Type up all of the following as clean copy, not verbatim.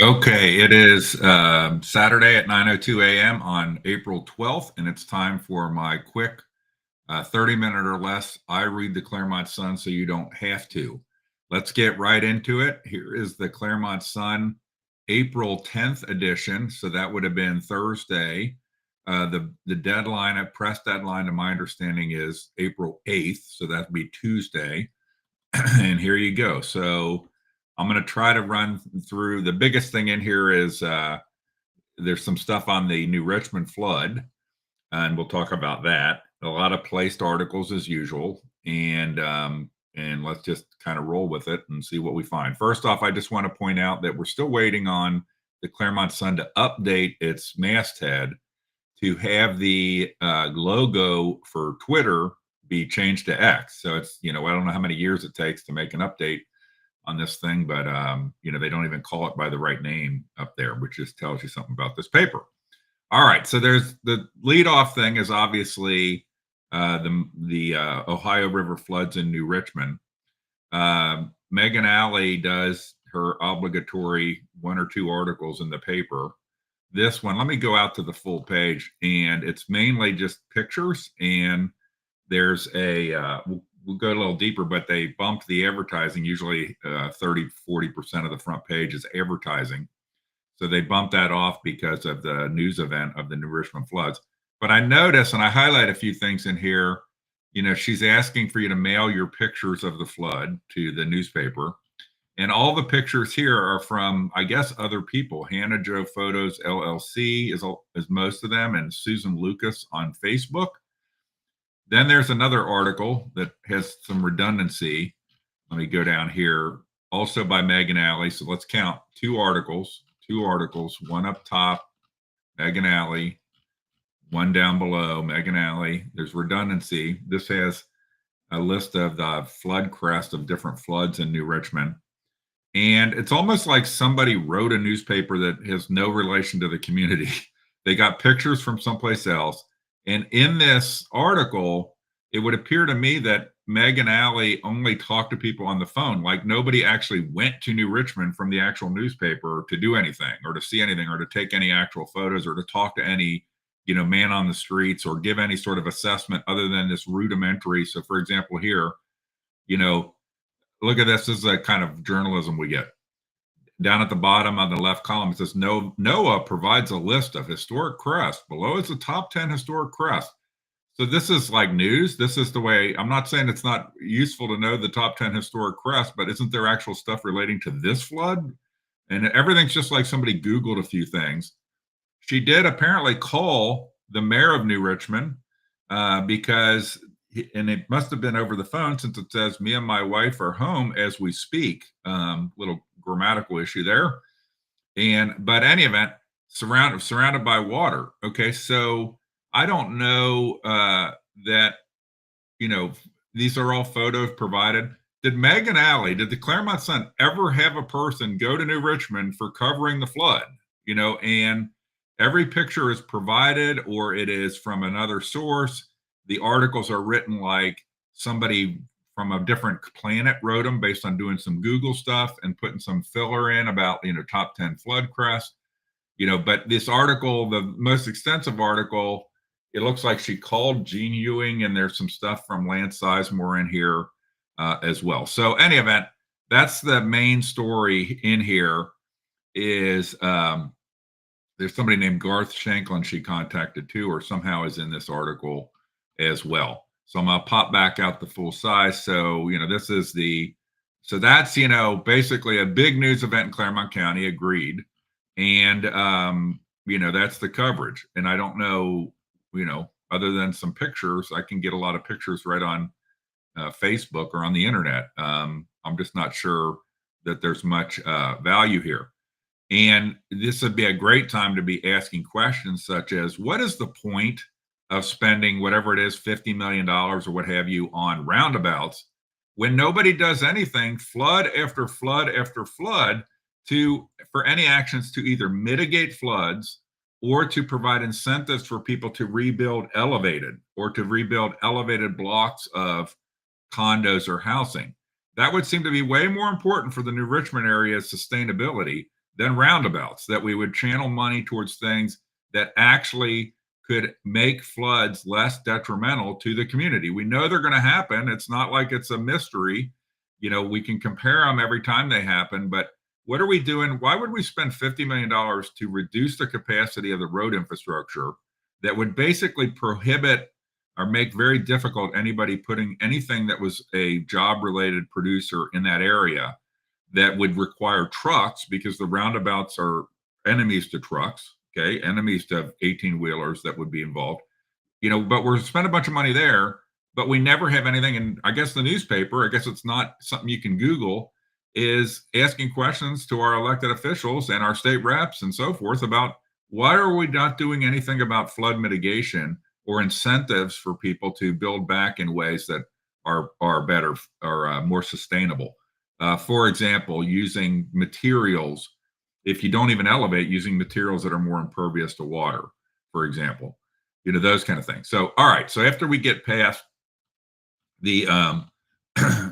Okay, it is Saturday at 9:02 a.m. on April 12th, and it's time for my quick 30-minute or less. I read the Clermont Sun so you don't have to. Let's get right into it. Here is the Clermont Sun April 10th edition. So that would have been Thursday. The deadline, a press deadline, to my understanding, is April 8th. So that'd be Tuesday. And here you go. So I'm going to try to run through. The biggest thing in here is there's some stuff on the New Richmond flood, and we'll talk about that. A lot of placed articles as usual, and let's just kind of roll with it and see what we find. First off, I just want to point out that we're still waiting on the Clermont Sun to update its masthead to have the logo for Twitter be changed to X. So it's, I don't know how many years it takes to make an update on this thing, but they don't even call it by the right name up there, which just tells you something about this paper. All right, so there's the leadoff thing is obviously the Ohio River floods in New Richmond. Megan Alley does her obligatory one or two articles in the paper. This one, let me go out to the full page, and it's mainly just pictures. And there's we'll go a little deeper, but they bumped the advertising. Usually 30-40% of the front page is advertising. So they bumped that off because of the news event of the New Richmond floods. But I notice, and I highlight a few things in here, she's asking for you to mail your pictures of the flood to the newspaper. And all the pictures here are from, I guess, other people. Hannah Joe Photos LLC is most of them, and Susan Lucas on Facebook. Then there's another article that has some redundancy. Let me go down here. Also by Megan Alley. So let's count two articles, one up top, Megan Alley, one down below, Megan Alley. There's redundancy. This has a list of the flood crest of different floods in New Richmond. And it's almost like somebody wrote a newspaper that has no relation to the community. They got pictures from someplace else. And in this article, it would appear to me that Megan Alley only talked to people on the phone. Like nobody actually went to New Richmond from the actual newspaper to do anything or to see anything or to take any actual photos or to talk to any, man on the streets or give any sort of assessment other than this rudimentary. So for example, here, look at this. This is a kind of journalism we get. Down at the bottom on the left column, it says NOAA provides a list of historic crests. Below is the top 10 historic crests. So this is like news. This is the way. I'm not saying it's not useful to know the top 10 historic crests, but isn't there actual stuff relating to this flood? And everything's just like somebody Googled a few things. She did apparently call the mayor of New Richmond because, and it must have been over the phone since it says me and my wife are home as we speak. Little grammatical issue there. But any event, surrounded by water. Okay, so I don't know that, these are all photos provided. Did Megan Alley, did the Clermont Sun ever have a person go to New Richmond for covering the flood? And every picture is provided or it is from another source. The articles are written like somebody from a different planet wrote them based on doing some Google stuff and putting some filler in about, top 10 flood crest. But this article, the most extensive article, it looks like she called Gene Ewing, and there's some stuff from Lance Sizemore in here as well. So any event, that's the main story in here is there's somebody named Garth Shanklin she contacted too, or somehow is in this article as well. So I'm going to pop back out the full size. So, this is so that's, basically a big news event in Clermont County, agreed. And, that's the coverage. And I don't know, other than some pictures, I can get a lot of pictures right on Facebook or on the internet. I'm just not sure that there's much value here. And this would be a great time to be asking questions such as, what is the point of spending whatever it is, $50 million or what have you on roundabouts when nobody does anything, flood after flood after flood, for any actions to either mitigate floods or to provide incentives for people to rebuild elevated blocks of condos or housing. That would seem to be way more important for the New Richmond area's sustainability than roundabouts, that we would channel money towards things that actually could make floods less detrimental to the community. We know they're going to happen. It's not like it's a mystery. We can compare them every time they happen, but what are we doing? Why would we spend $50 million to reduce the capacity of the road infrastructure that would basically prohibit or make very difficult anybody putting anything that was a job related producer in that area that would require trucks, because the roundabouts are enemies to trucks, okay, enemies to 18 wheelers that would be involved, but we're spending a bunch of money there, but we never have anything. And I guess the newspaper, I guess it's not something you can Google, is asking questions to our elected officials and our state reps and so forth about why are we not doing anything about flood mitigation or incentives for people to build back in ways that are better or more sustainable. For example, using materials, if you don't even elevate, using materials that are more impervious to water, for example, those kind of things. So, all right. So after we get past the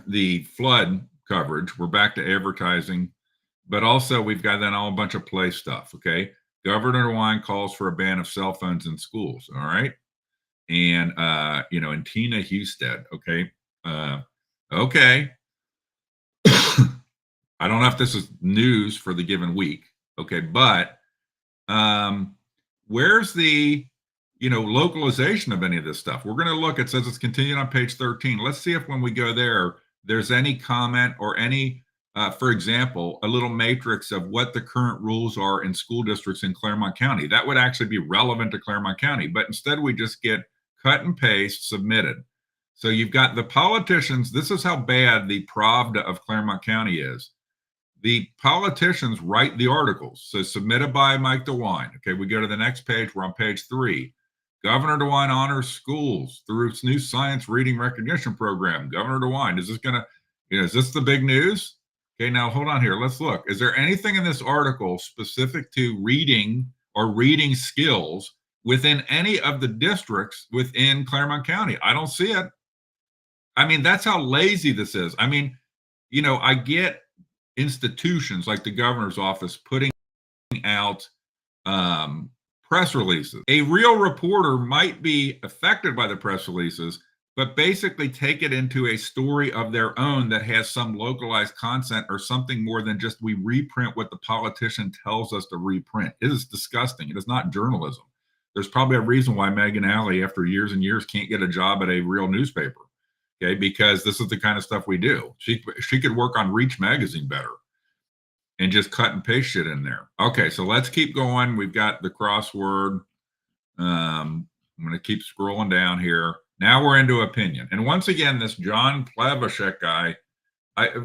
the flood coverage, we're back to advertising, but also we've got then all a bunch of play stuff. Okay. Governor DeWine calls for a ban of cell phones in schools. All right. And, and Tina Husted. Okay. Okay. I don't know if this is news for the given week. Okay. But where's the, localization of any of this stuff? We're going to look, it says it's continued on page 13. Let's see if when we go there, there's any comment or any, for example, a little matrix of what the current rules are in school districts in Clermont County. That would actually be relevant to Clermont County, but instead we just get cut and paste submitted. So you've got the politicians. This is how bad the Pravda of Clermont County is. The politicians write the articles. So submitted by Mike DeWine. Okay, we go to the next page. We're on page 3. Governor DeWine honors schools through its new science reading recognition program. Governor DeWine, is this going to, is this the big news? Okay, now hold on here. Let's look. Is there anything in this article specific to reading or reading skills within any of the districts within Clermont County? I don't see it. I mean, that's how lazy this is. I mean, I get institutions like the governor's office putting out press releases. A real reporter might be affected by the press releases, but basically take it into a story of their own that has some localized content or something more than just we reprint what the politician tells us to reprint. It is disgusting. It is not journalism. There's probably a reason why Megan Alley, after years and years, can't get a job at a real newspaper. Okay, because this is the kind of stuff we do. She could work on Reach magazine better and just cut and paste shit in there. Okay, so let's keep going. We've got the crossword. I'm going to keep scrolling down here. Now we're into opinion. And once again, this John Plavacek guy,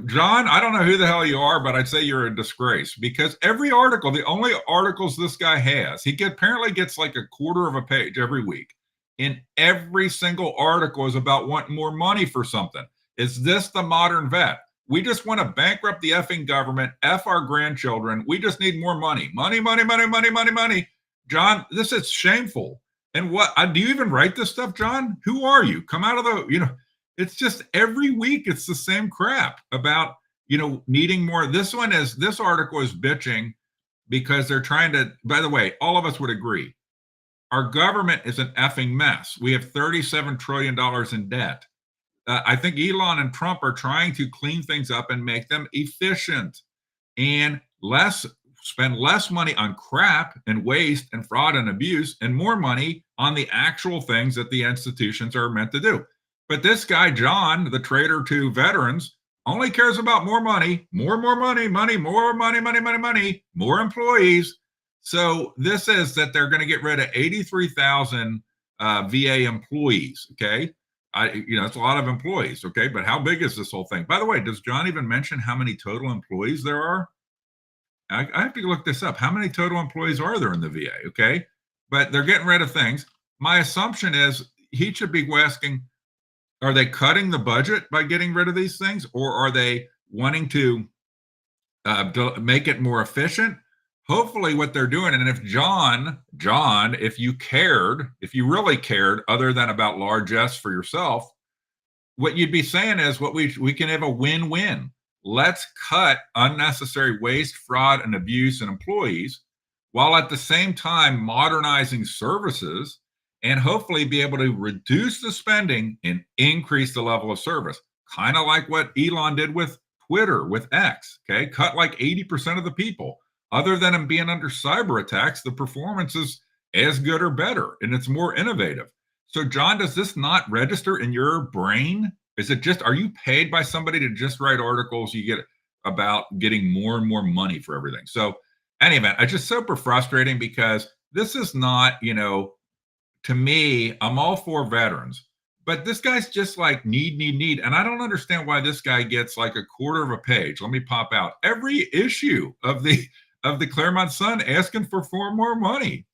John, I don't know who the hell you are, but I'd say you're a disgrace, because every article, the only articles this guy has, he apparently gets like a quarter of a page every week. In every single article is about wanting more money for something. Is this the modern vet? We just want to bankrupt the effing government, F our grandchildren. We just need more money. Money, money, money, money, money, money. John, this is shameful. And what, do you even write this stuff, John? Who are you? Come out of the, it's just every week it's the same crap about, needing more. This article is bitching because they're trying to, by the way, all of us would agree. Our government is an effing mess. We have $37 trillion in debt. I think Elon and Trump are trying to clean things up and make them efficient and spend less money on crap and waste and fraud and abuse, and more money on the actual things that the institutions are meant to do. But this guy, John, the traitor to veterans, only cares about more money, more money, more money, more employees. So this is that they're going to get rid of 83,000 VA employees. Okay. It's a lot of employees. Okay. But how big is this whole thing? By the way, does John even mention how many total employees there are? I have to look this up. How many total employees are there in the VA? Okay. But they're getting rid of things. My assumption is he should be asking, are they cutting the budget by getting rid of these things? Or are they wanting to make it more efficient? Hopefully what they're doing, and if John, if you really cared, other than about largesse for yourself, what you'd be saying is we can have a win-win. let's cut unnecessary waste, fraud, and abuse in employees while at the same time modernizing services and hopefully be able to reduce the spending and increase the level of service. Kind of like what Elon did with Twitter, with X. Okay. Cut like 80% of the people. Other than them being under cyber attacks, the performance is as good or better and it's more innovative. So, John, does this not register in your brain? Is it just, are you paid by somebody to just write articles you get about getting more and more money for everything? So, anyway, it's just super frustrating because this is not, to me, I'm all for veterans, but this guy's just like need. And I don't understand why this guy gets like a quarter of a page. Let me pop out every issue of the Clermont Sun asking for more money.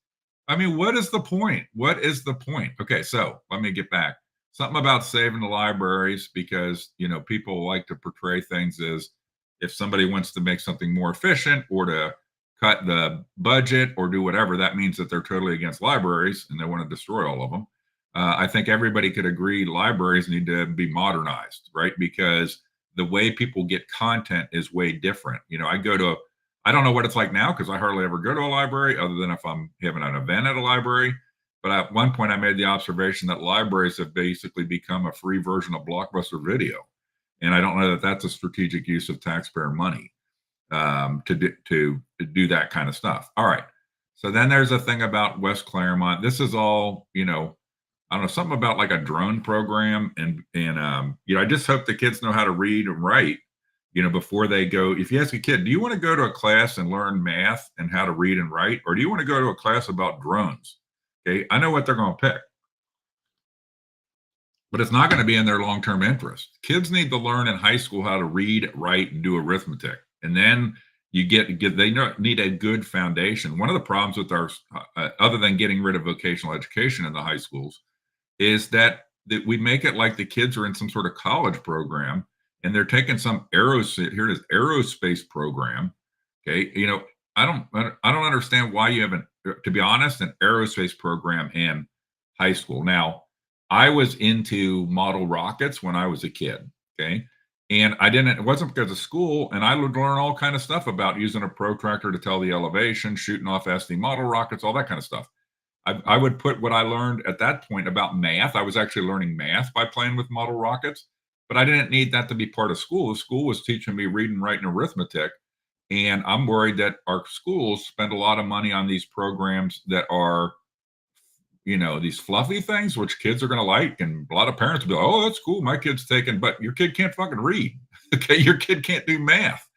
I mean, what is the point? What is the point? Okay, so let me get back. Something about saving the libraries because, people like to portray things as if somebody wants to make something more efficient or to cut the budget or do whatever, that means that they're totally against libraries and they want to destroy all of them. I think everybody could agree libraries need to be modernized, right? Because the way people get content is way different. I don't know what it's like now because I hardly ever go to a library other than if I'm having an event at a library. But at one point, I made the observation that libraries have basically become a free version of Blockbuster Video. And I don't know that that's a strategic use of taxpayer money to do that kind of stuff. All right. So then there's a thing about West Clermont. This is all, I don't know, something about like a drone program. And I just hope the kids know how to read and write. Before they go, if you ask a kid, do you want to go to a class and learn math and how to read and write, or do you want to go to a class about drones? Okay, I know what they're going to pick, but it's not going to be in their long-term interest. Kids need to learn in high school how to read, write, and do arithmetic, and then need a good foundation. One of the problems with our, other than getting rid of vocational education in the high schools, is that we make it like the kids are in some sort of college program and they're taking some aerospace program. Okay. I don't understand why you haven't, to be honest, an aerospace program in high school. Now, I was into model rockets when I was a kid. Okay. And it wasn't because of school. And I would learn all kind of stuff about using a protractor to tell the elevation, shooting off SD model rockets, all that kind of stuff. I would put what I learned at that point about math. I was actually learning math by playing with model rockets, but I didn't need that to be part of school. School was teaching me reading, writing, arithmetic. And I'm worried that our schools spend a lot of money on these programs that are, these fluffy things, which kids are going to like. And a lot of parents will be like, oh, that's cool. My kid's taking, but your kid can't fucking read. Okay. Your kid can't do math,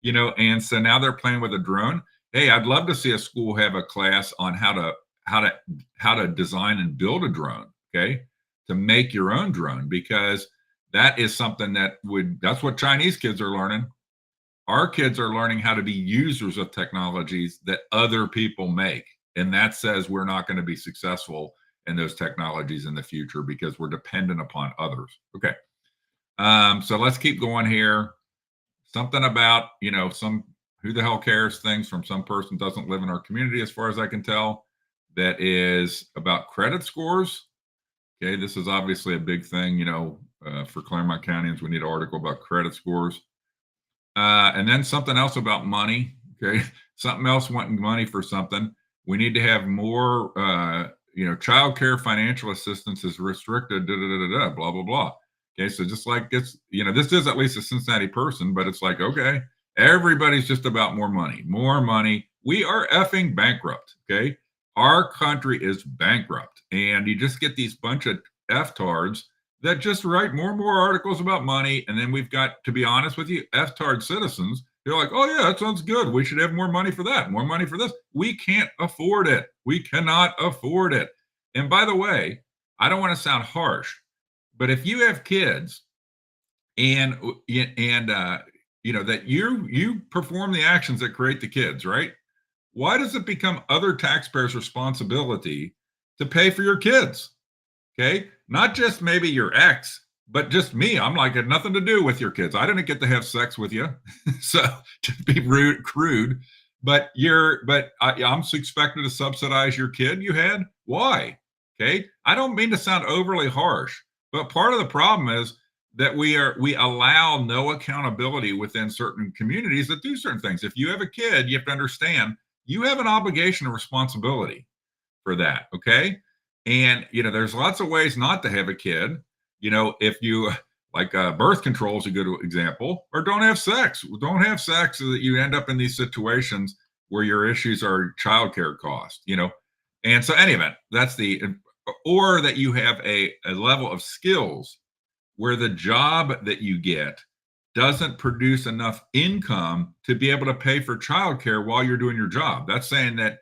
and so now they're playing with a drone. Hey, I'd love to see a school have a class on how to design and build a drone. Okay. To make your own drone, because that is something that's what Chinese kids are learning. Our kids are learning how to be users of technologies that other people make. And that says we're not going to be successful in those technologies in the future because we're dependent upon others. Okay. So let's keep going here. Something about, some who the hell cares things from some person doesn't live in our community, as far as I can tell, that is about credit scores. Okay. This is obviously a big thing, for Clermont Countyans. We need an article about credit scores. And then something else about money. Okay. Something else wanting money for something. We need to have more, child care financial assistance is restricted, blah, blah, blah. Okay. So just like this is at least a Cincinnati person, but it's like, okay, everybody's just about more money, more money. We are effing bankrupt. Okay. Our country is bankrupt. And you just get these bunch of F-tards that just write more and more articles about money. And then we've got, to be honest with you, F-tard citizens. They're like, oh, yeah, that sounds good. We should have more money for that, more money for this. We can't afford it. We cannot afford it. And by the way, I don't want to sound harsh, but if you have kids and that you perform the actions that create the kids, right? Why does it become other taxpayers' responsibility to pay for your kids? Okay. Not just maybe your ex, but just me. I'm like, had nothing to do with your kids. I didn't get to have sex with you. So to be crude, but I'm expected to subsidize your kid you had. Why? Okay. I don't mean to sound overly harsh, but part of the problem is that we allow no accountability within certain communities that do certain things. If you have a kid, you have to understand you have an obligation and responsibility for that. Okay. And, there's lots of ways not to have a kid. If you like birth control is a good example, or don't have sex. Don't have sex so that you end up in these situations where your issues are childcare cost, And so, anyway, that's or that you have a level of skills where the job that you get doesn't produce enough income to be able to pay for childcare while you're doing your job. That's saying that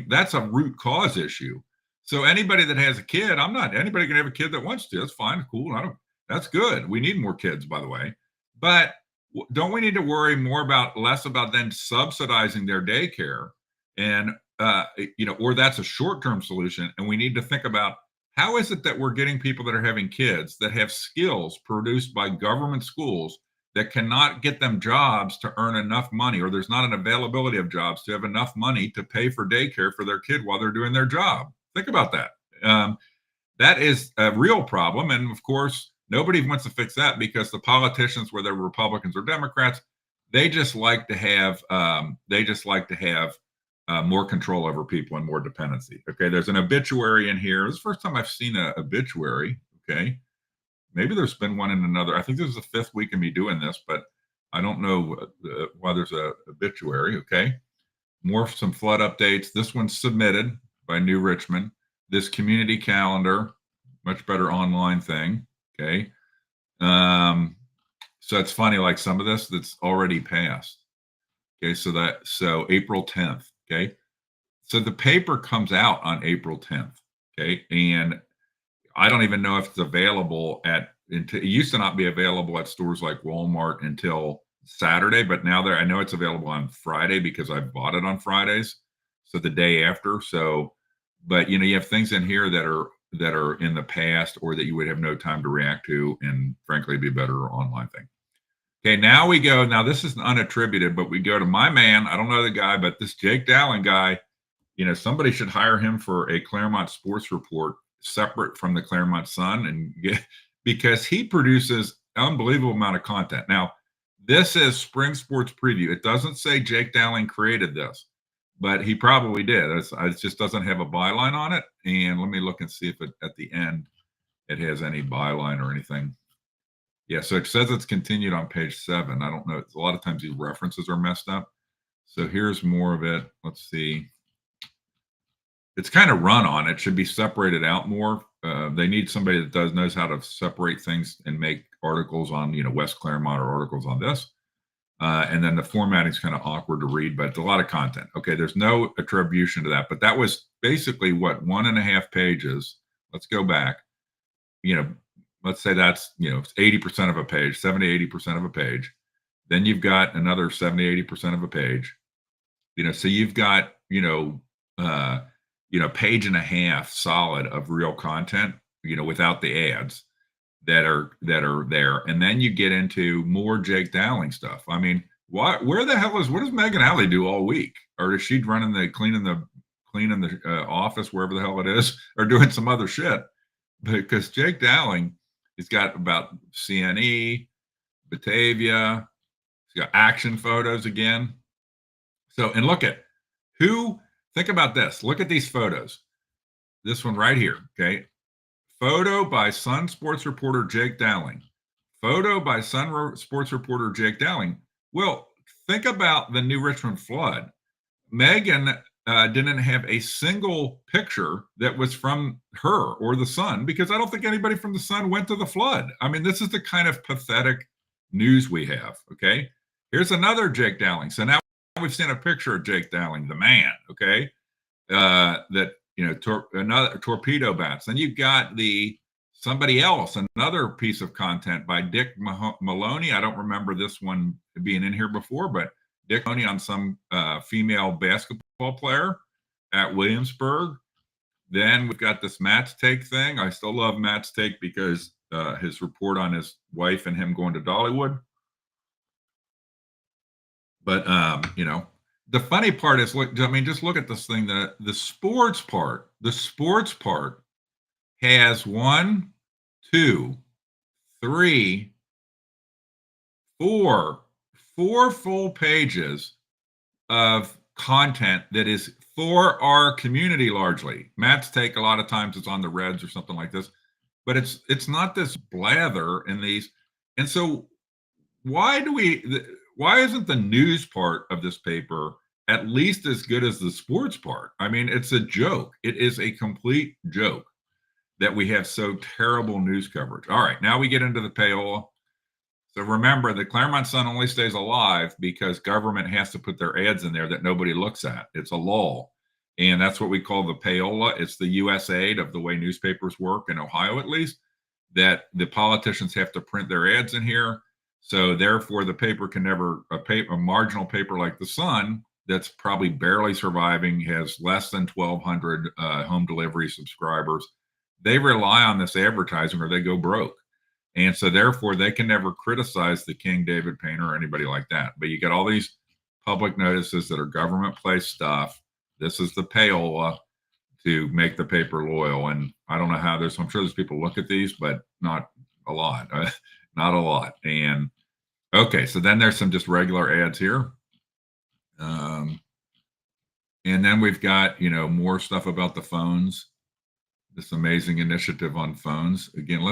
that's a root cause issue. So anybody that has a kid, anybody can have a kid that wants to. That's fine, cool. That's good. We need more kids, by the way. But don't we need to worry less about them subsidizing their daycare and or that's a short-term solution, and we need to think about how is it that we're getting people that are having kids that have skills produced by government schools that cannot get them jobs to earn enough money, or there's not an availability of jobs to have enough money to pay for daycare for their kid while they're doing their job? Think about that. That is a real problem. And of course, nobody wants to fix that because the politicians, whether Republicans or Democrats, they just like to have more control over people and more dependency. Okay, there's an obituary in here. This is the first time I've seen an obituary. Okay, maybe there's been one in another. I think this is the fifth week of me doing this, but I don't know why there's a obituary. Okay, some flood updates. This one's submitted by New Richmond. This community calendar, much better online thing. Okay, so it's funny, like some of this that's already passed. Okay, so April 10th. Okay. So the paper comes out on April 10th. Okay. And I don't even know if it's available it used to not be available at stores like Walmart until Saturday, but now I know it's available on Friday because I bought it on Fridays. So the day after. So, but you have things in here that are in the past or that you would have no time to react to, and frankly, be a better online thing. Okay, now we go. Now, this is unattributed, but we go to my man. I don't know the guy, but this Jake Dowling guy, somebody should hire him for a Clermont sports report separate from the Clermont Sun because he produces unbelievable amount of content. Now, this is spring sports preview. It doesn't say Jake Dowling created this, but he probably did. It just doesn't have a byline on it. And let me look and see if at the end it has any byline or anything. Yeah, so it says it's continued on page 7. I don't know. A lot of times these references are messed up. So here's more of it. Let's see. It's kind of run on. It should be separated out more. They need somebody that knows how to separate things and make articles on, West Clermont or articles on this. And then the formatting is kind of awkward to read, but it's a lot of content. Okay, there's no attribution to that, but that was basically 1.5 pages. Let's go back. Let's say that's, it's 80% of a page, 70-80% of a page. Then you've got another 70-80% of a page. So you've got, page and a half solid of real content, without the ads that are there. And then you get into more Jake Dowling stuff. I mean, what does Megan Alley do all week? Or is she cleaning the office, wherever the hell it is, or doing some other shit? Because Jake Dowling, he's got about CNE, Batavia. He's got action photos again. So, and think about this. Look at these photos. This one right here, okay? Photo by Sun sports reporter Jake Dowling. Photo by Sun sports reporter Jake Dowling. Well, think about the New Richmond flood. Megan didn't have a single picture that was from her or the Sun, because I don't think anybody from the Sun went to the flood. I mean, this is the kind of pathetic news we have. Okay. Here's another Jake Dowling. So now we've seen a picture of Jake Dowling, the man. Okay. Another torpedo bats. Then you've got somebody else, another piece of content by Dick Maloney. I don't remember this one being in here before, but Dick Maloney on some female basketball player at Williamsburg. Then we've got this Matt's Take thing. I still love Matt's Take because his report on his wife and him going to Dollywood. But, the funny part is, just look at this thing. The sports part has 1, 2, three, four, four full pages of content that is for our community largely. Matt's take a lot of times it's on the Reds or something like this, but it's not this blather in these. And so why isn't the news part of this paper at least as good as the sports part? I mean, it's a joke. It is a complete joke that we have so terrible news coverage. All right, now we get into the payola. So remember, the Clermont Sun only stays alive because government has to put their ads in there that nobody looks at. It's a law. And that's what we call the payola. It's the US aid of the way newspapers work in Ohio, at least, that the politicians have to print their ads in here. So therefore, the paper can never, a marginal paper like the Sun, that's probably barely surviving, has less than 1,200 home delivery subscribers. They rely on this advertising or they go broke. And so therefore they can never criticize the King David Painter or anybody like that. But you get all these public notices that are government placed stuff. This is the payola to make the paper loyal. And I don't know how I'm sure there's people look at these, but not a lot. Not a lot. And okay, so then there's some just regular ads here. And then we've got, more stuff about the phones. This amazing initiative on phones. Again,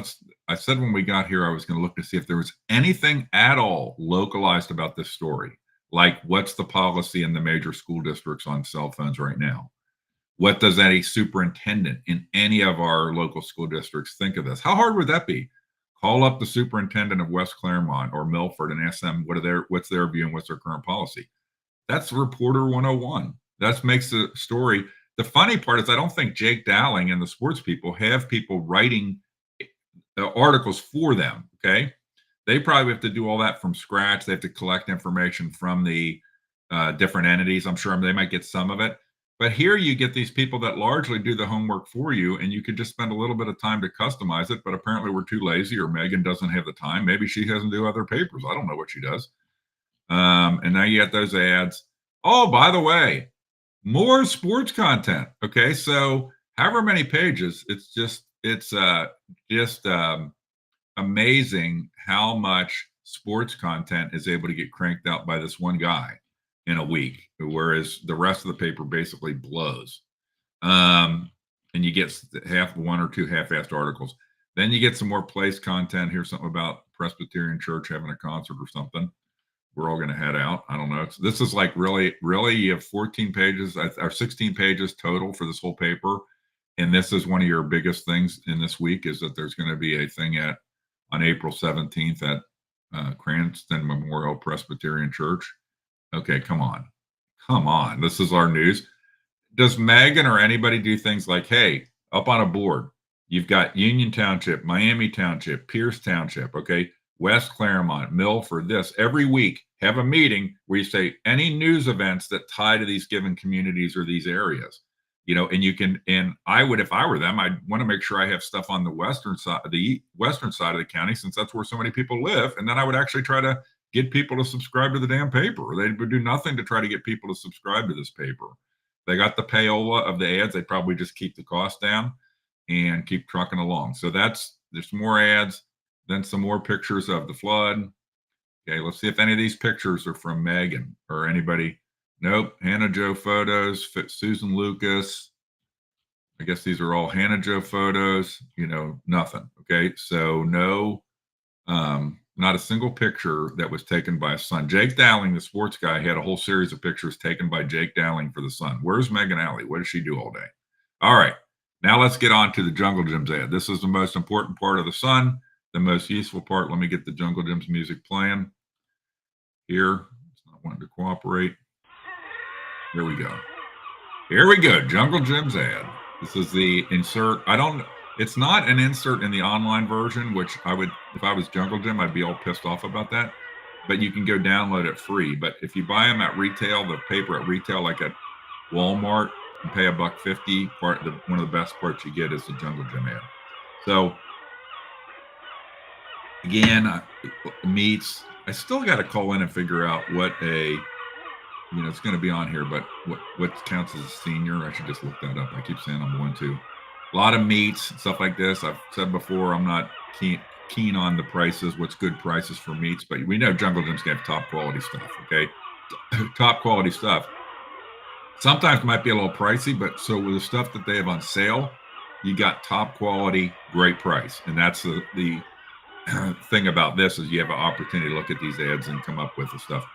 I said when we got here, I was going to look to see if there was anything at all localized about this story. Like, what's the policy in the major school districts on cell phones right now? What does any superintendent in any of our local school districts think of this? How hard would that be? Call up the superintendent of West Clermont or Milford and ask them what's their view and what's their current policy. That's Reporter 101. That makes the story. The funny part is I don't think Jake Dowling and the sports people have people writing articles for them, okay? They probably have to do all that from scratch. They have to collect information from the different entities. I'm sure they might get some of it. But here you get these people that largely do the homework for you, and you could just spend a little bit of time to customize it, but apparently we're too lazy, or Megan doesn't have the time. Maybe she doesn't do other papers. I don't know what she does. And now you get those ads. Oh, by the way, more sports content. Okay, so however many pages, it's just amazing how much sports content is able to get cranked out by this one guy in a week, whereas the rest of the paper basically blows. And you get one or two half-assed articles. Then you get some more place content. Here's something about Presbyterian Church having a concert or something. We're all going to head out. I don't know. This is like really, you have 14 pages or 16 pages total for this whole paper. And this is one of your biggest things in this week is that there's going to be a thing on April 17th at Cranston Memorial Presbyterian Church. Okay, come on. Come on. This is our news. Does Megan or anybody do things like, hey, up on a board, you've got Union Township, Miami Township, Pierce Township, okay? West Clermont, Milford, this every week have a meeting where you say any news events that tie to these given communities or these areas, and I would, if I were them, I'd want to make sure I have stuff on the western side of the county, since that's where so many people live. And then I would actually try to get people to subscribe to the damn paper. They would do nothing to try to get people to subscribe to this paper. They got the payola of the ads. They probably just keep the cost down and keep trucking along. So there's more ads. Then some more pictures of the flood. Okay, let's see if any of these pictures are from Megan or anybody. Nope. Hannah Jo photos, Susan Lucas. I guess these are all Hannah Jo photos. Nothing. Okay, so no, not a single picture that was taken by a Sun. Jake Dowling, the sports guy, had a whole series of pictures taken by Jake Dowling for the Sun. Where's Megan Alley? What does she do all day? All right, now let's get on to the Jungle Gyms ad. This is the most important part of the Sun. The most useful part. Let me get the Jungle Gyms music playing here. It's not wanting to cooperate. Here we go. Here we go. Jungle Gyms ad. This is the insert. It's not an insert in the online version, which I would, if I was Jungle Gym, I'd be all pissed off about that. But you can go download it free. But if you buy them at retail, the paper at retail, like at Walmart, and pay $1.50. One of the best parts you get is the Jungle Gym ad. So again, meets. I still got to call in and figure out what it's going to be on here, but what counts as a senior. I should just look that up. I keep saying I'm going to. A lot of meets, stuff like this. I've said before, I'm not keen. keen on the prices, what's good prices for meats, but we know Jungle Gym's gonna have top quality stuff. Okay, top quality stuff. Sometimes might be a little pricey, but so with the stuff that they have on sale, you got top quality, great price, and that's the thing about this is you have an opportunity to look at these ads and come up with the stuff.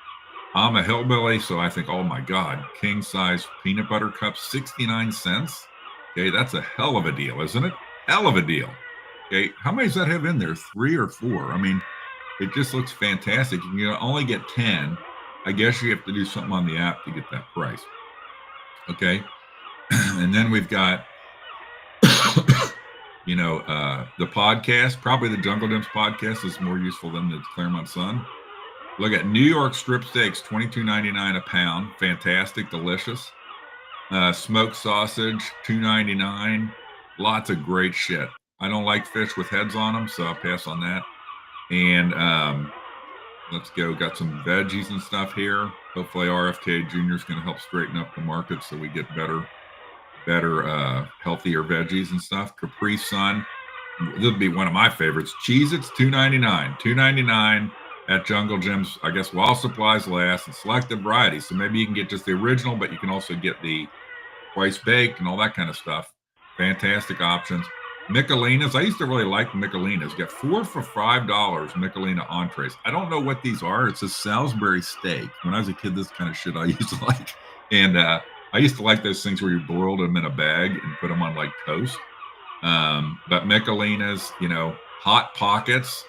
I'm a hillbilly, so I think, oh my God, king size peanut butter cup, 69 cents. Okay, that's a hell of a deal, isn't it? Hell of a deal. Okay, how many does that have in there? 3 or 4? I mean, it just looks fantastic. You can only get 10. I guess you have to do something on the app to get that price. Okay, and then we've got, the podcast. Probably the Jungle Gyms podcast is more useful than the Clermont Sun. Look at New York strip steaks, $22.99 a pound. Fantastic, delicious. Smoked sausage, $2.99. Lots of great shit. I don't like fish with heads on them, so I'll pass on that. And let's go. Got some veggies and stuff here. Hopefully RFK Jr. is going to help straighten up the market so we get better, healthier veggies and stuff. Capri Sun. This would be one of my favorites. Cheez-Its, $2.99. $2.99 at Jungle Gyms, I guess, while supplies last, and selected varieties. So maybe you can get just the original, but you can also get the twice baked and all that kind of stuff. Fantastic options. Michelinas. I used to really like Michelinas. Get 4 for $5 Michelina entrees. I don't know what these are. It's a Salisbury steak. When I was a kid, this kind of shit I used to like. And I used to like those things where you boiled them in a bag and put them on like toast. But Michelinas, Hot Pockets,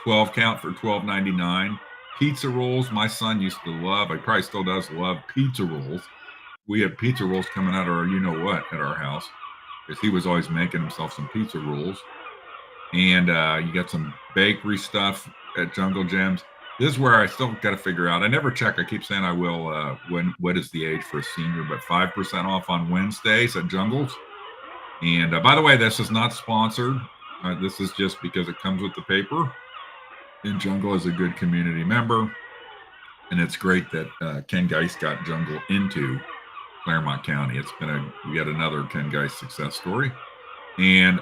12 count for $12.99. Pizza rolls. My son used to love, he probably still does love pizza rolls. We have pizza rolls coming out of our at our house, because he was always making himself some pizza rolls. And you got some bakery stuff at Jungle Gyms. This is where I still got to figure out. I never check. I keep saying I will what is the age for a senior, but 5% off on Wednesdays at Jungles. And by the way, this is not sponsored. This is just because it comes with the paper. And Jungle is a good community member. And it's great that Ken Geist got Jungle into Clermont County. It's been we got another Ken Geist success story. And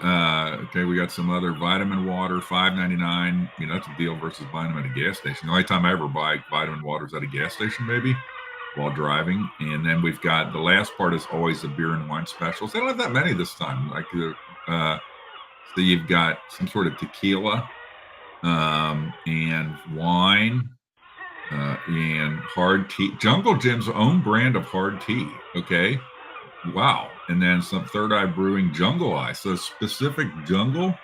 we got some other vitamin water, $5.99. That's a deal versus buying them at a gas station. The only time I ever buy vitamin water is at a gas station, maybe, while driving. And then we've got the last part is always the beer and wine specials. They don't have that many this time. So you've got some sort of tequila and wine and hard tea. Jungle Gym's own brand of hard tea. Okay. Wow. And then some Third Eye Brewing Jungle Eye. So specific jungle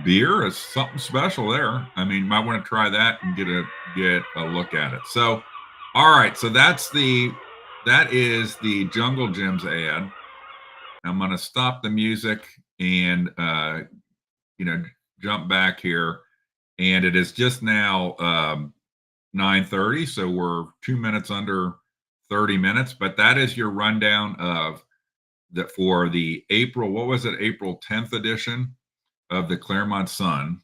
beer is something special there. I mean, might want to try that and get a look at it. So, all right. So that is the Jungle Gyms ad. I'm going to stop the music and, jump back here. And it is just now 9:30. So we're 2 minutes under 30 minutes, but that is your rundown of that for the April 10th edition of the Clermont Sun.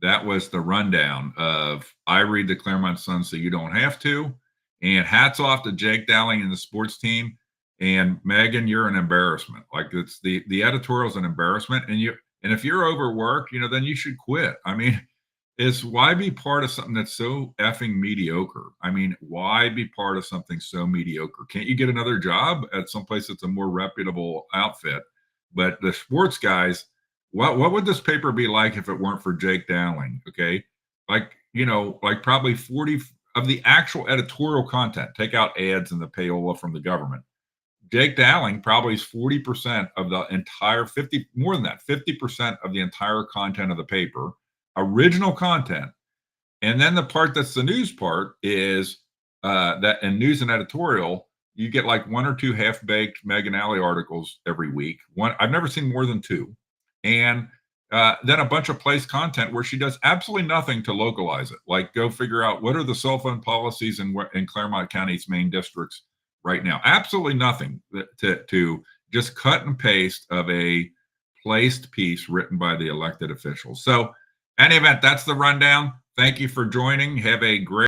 That was the rundown of I read the Clermont Sun so you don't have to. And hats off to Jake Dowling and the sports team. And Megan, you're an embarrassment. Like, it's the editorial is an embarrassment. And if you're overworked, then you should quit. I mean, why be part of something that's so effing mediocre? I mean, why be part of something so mediocre? Can't you get another job at some place that's a more reputable outfit? But the sports guys, what would this paper be like if it weren't for Jake Dowling? Okay. Like probably 40 of the actual editorial content, take out ads and the payola from the government. Jake Dowling probably is 40% of the entire 50% of the entire content of the paper. Original content. And then the part that's the news part is that in news and editorial, you get like 1 or 2 half-baked Megan Alley articles every week. I've never seen more than 2. And then a bunch of place content where she does absolutely nothing to localize it. Like, go figure out what are the cell phone policies in Clermont County's main districts right now. Absolutely nothing to just cut and paste of a placed piece written by the elected officials. So, any event, that's the rundown. Thank you for joining. Have a great